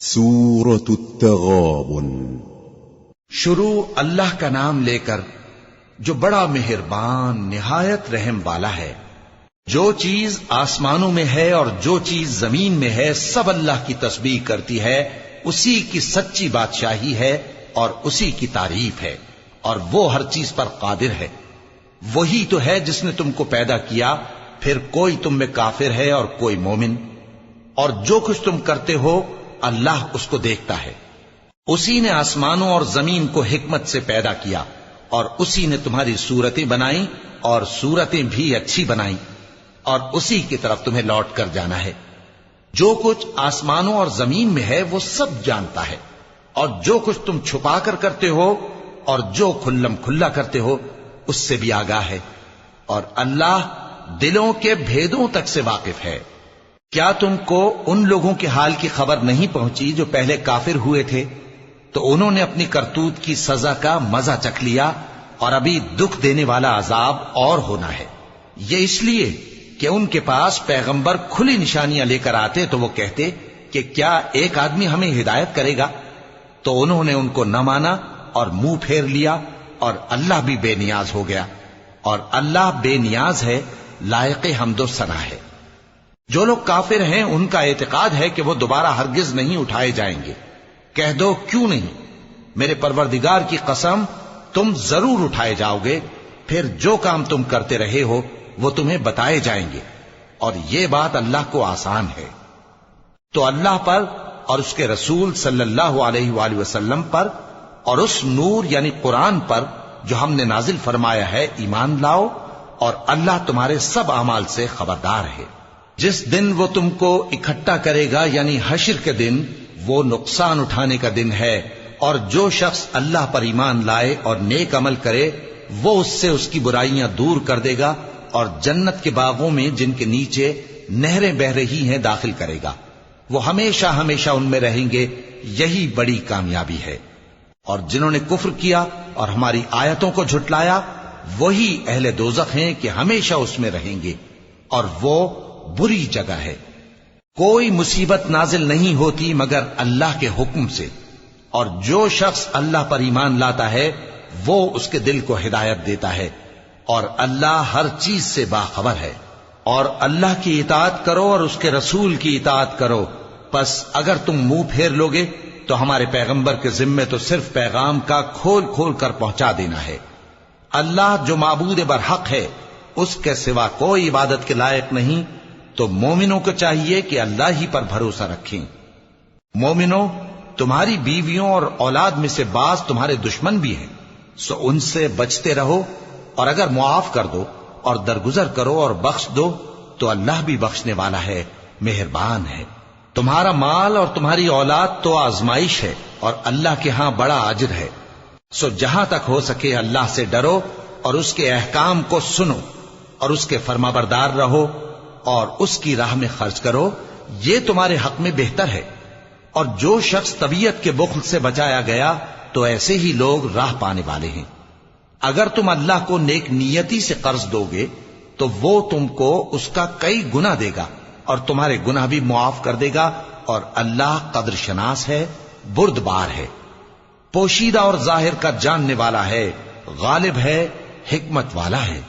سورة التغابن۔ شروع اللہ کا نام لے کر جو بڑا مہربان نہایت رحم والا ہے۔ جو چیز آسمانوں میں ہے اور جو چیز زمین میں ہے سب اللہ کی تسبیح کرتی ہے، اسی کی سچی بادشاہی ہے اور اسی کی تعریف ہے، اور وہ ہر چیز پر قادر ہے۔ وہی تو ہے جس نے تم کو پیدا کیا، پھر کوئی تم میں کافر ہے اور کوئی مومن، اور جو کچھ تم کرتے ہو اللہ اس کو دیکھتا ہے۔ اسی نے آسمانوں اور زمین کو حکمت سے پیدا کیا، اور اسی نے تمہاری صورتیں بنائیں اور صورتیں بھی اچھی بنائیں، اور اسی کی طرف تمہیں لوٹ کر جانا ہے۔ جو کچھ آسمانوں اور زمین میں ہے وہ سب جانتا ہے، اور جو کچھ تم چھپا کر کرتے ہو اور جو کھلم کھلا کرتے ہو اس سے بھی آگاہ ہے، اور اللہ دلوں کے بھیدوں تک سے واقف ہے۔ کیا تم کو ان لوگوں کے حال کی خبر نہیں پہنچی جو پہلے کافر ہوئے تھے؟ تو انہوں نے اپنی کرتوت کی سزا کا مزہ چکھ لیا، اور ابھی دکھ دینے والا عذاب اور ہونا ہے۔ یہ اس لیے کہ ان کے پاس پیغمبر کھلی نشانیاں لے کر آتے تو وہ کہتے کہ کیا ایک آدمی ہمیں ہدایت کرے گا؟ تو انہوں نے ان کو نہ مانا اور منہ پھیر لیا، اور اللہ بھی بے نیاز ہو گیا، اور اللہ بے نیاز ہے، لائق حمد و ثنا ہے۔ جو لوگ کافر ہیں ان کا اعتقاد ہے کہ وہ دوبارہ ہرگز نہیں اٹھائے جائیں گے۔ کہہ دو کیوں نہیں؟ میرے پروردگار کی قسم تم ضرور اٹھائے جاؤ گے، پھر جو کام تم کرتے رہے ہو وہ تمہیں بتائے جائیں گے، اور یہ بات اللہ کو آسان ہے۔ تو اللہ پر اور اس کے رسول صلی اللہ علیہ وآلہ وسلم پر اور اس نور یعنی قرآن پر جو ہم نے نازل فرمایا ہے ایمان لاؤ، اور اللہ تمہارے سب اعمال سے خبردار ہے۔ جس دن وہ تم کو اکٹھا کرے گا یعنی حشر کے دن، وہ نقصان اٹھانے کا دن ہے، اور جو شخص اللہ پر ایمان لائے اور نیک عمل کرے وہ اس سے اس کی برائیاں دور کر دے گا، اور جنت کے باغوں میں جن کے نیچے نہریں بہ رہی ہیں داخل کرے گا۔ وہ ہمیشہ ہمیشہ ان میں رہیں گے، یہی بڑی کامیابی ہے۔ اور جنہوں نے کفر کیا اور ہماری آیتوں کو جھٹلایا وہی اہل دوزخ ہیں کہ ہمیشہ اس میں رہیں گے، اور وہ بری جگہ ہے۔ کوئی مصیبت نازل نہیں ہوتی مگر اللہ کے حکم سے، اور جو شخص اللہ پر ایمان لاتا ہے وہ اس کے دل کو ہدایت دیتا ہے، اور اللہ ہر چیز سے باخبر ہے۔ اور اللہ کی اطاعت کرو اور اس کے رسول کی اطاعت کرو، پس اگر تم منہ پھیر لوگے تو ہمارے پیغمبر کے ذمے تو صرف پیغام کا کھول کھول کر پہنچا دینا ہے۔ اللہ جو معبود برحق ہے اس کے سوا کوئی عبادت کے لائق نہیں، تو مومنوں کو چاہیے کہ اللہ ہی پر بھروسہ رکھیں۔ مومنوں، تمہاری بیویوں اور اولاد میں سے بعض تمہارے دشمن بھی ہیں، سو ان سے بچتے رہو، اور اگر معاف کر دو اور درگزر کرو اور بخش دو تو اللہ بھی بخشنے والا ہے، مہربان ہے۔ تمہارا مال اور تمہاری اولاد تو آزمائش ہے، اور اللہ کے ہاں بڑا اجر ہے، سو جہاں تک ہو سکے اللہ سے ڈرو اور اس کے احکام کو سنو، اور اس کے فرمانبردار رہو، اور اس کی راہ میں خرچ کرو، یہ تمہارے حق میں بہتر ہے۔ اور جو شخص طبیعت کے بخل سے بچایا گیا تو ایسے ہی لوگ راہ پانے والے ہیں۔ اگر تم اللہ کو نیک نیتی سے قرض دو گے تو وہ تم کو اس کا کئی گنا دے گا، اور تمہارے گناہ بھی معاف کر دے گا، اور اللہ قدر شناس ہے، بردبار ہے، پوشیدہ اور ظاہر کا جاننے والا ہے، غالب ہے، حکمت والا ہے۔